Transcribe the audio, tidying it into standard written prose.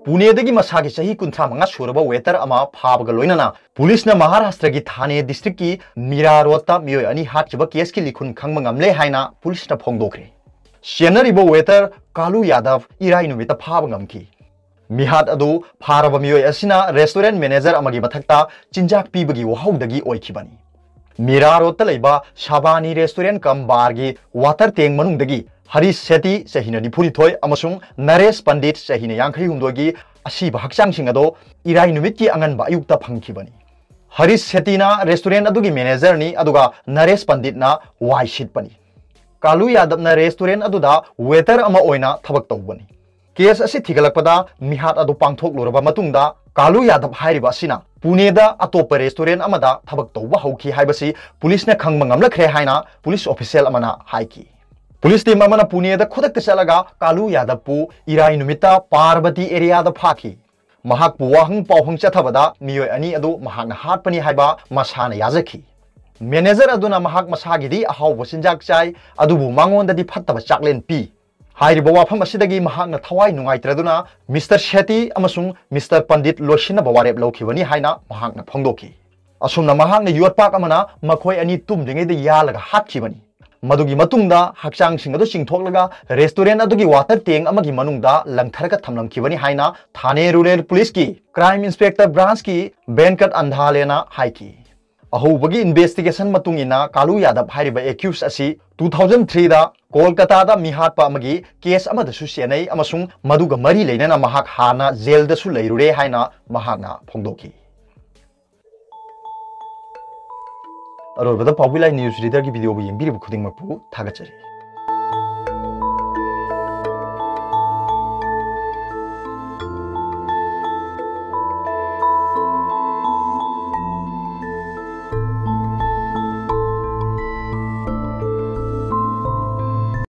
पुणे मसागी सही कुंथ्रा मंगा सुरब वेटर अमा फाबग लोइनना पुलिसना महाराष्ट्र की थाने डिस्ट्रिक्ट की मीरा रोडता मियोय अनि हाटचिब केस की लिखुन खंगम ngamle हाइना पुलिसना फोंगदोखरे सेनरिबो वेटर कालू यादव इराई नुमित फाब ngamki मिहात अदु फारब मियोय असिना रेस्टोरेंट मैनेजर अमगी मथक्ता चिंजाक पीबगी वहाउदगी ओइखिबनी मीरा रोडता लेबा शाबानी रेस्टोरेंट कम बार की वाटर टैंक मनुंगदगी हरीश सेठी चहीना निफुनिथोय अमसुंग नरेश पंडित चहीना यांखै हुंदोगी असीबा हक्चांगसिंग अदो इराई नुमित की अंगनबा अयुक्ता फंगखिबनी हरीश सेठीना रेस्टोरेंट अदुगी मैनेजर नि अदुगा नरेश पंडित ना वाई सिटपनी कालू यादव ना रेस्टोरेंट अदुदा वेटर अमा ओइना थबक तौबनी केस असि थिगलकपदा मिहात अदु पांगथोक लोरबा मतुंगदा कालू यादव हाइरिबा असिना पुणेदा अतोप रेस्टोरेंट अमदा थबक तौबा हौखि हाइबसी पुलिसना खंगबा ngamlakre हाइना पुलिस ऑफिशियल अमना हाइकी पुलिस टीम अमना पुणेदा खुदक चलगा कालू यादव पु इराई नुमिता पार्वती एरिया दा फाखी महाक पु वाहंग पावहंग चथबदा मियोय अनि अदु महाक हाटपनी हाइबा मसाना याजखी मैनेजर अदुना महाक मसागिदी अहाव सिंजाक चाय अदुबु मांगोंददी फत्तबा चाकलेन पी हाइरिबा वाफम असिदगी महाकना थवाई नुंगाइत्रदुना मिस्टर शेट्टी अमसुंग मिस्टर पंडित लोशिना बवारेब लौखिबनी हाइना महाकना फोंगदोखी असुमना महाकना युवतपाक अमना मखोय अनि तुमदिङैदा यालगा हाटखिबनी मदुगी मतुंगदा हक्चांगसिंग अदु चिंगथोकलगा रेस्टोरेंट अदुगी वाटर टैंक अमगी मनुंगदा लंगथरका थमलंखिबनी हाइना थाने रूरल पुलिस की क्राइम इंस्पेक्टर ब्रांच की banquet अंधालेना हाइकी अहोबगी investigation मतुंगिना Kalu Yadav हाइरिबा accused असी 2003 दा कोलकाता दा मिहाटपा अमगी केस अमदसु सेनै अमसुंग मदुगा मरी लेनना महाक हाना जेल दसु लेरुरे हाइना महाकना फोंगदोखी अरोबदा पॉपुलर न्यूज रीडर की वीडियो येंबिरिबु खुदिंगमकपु थागचरी।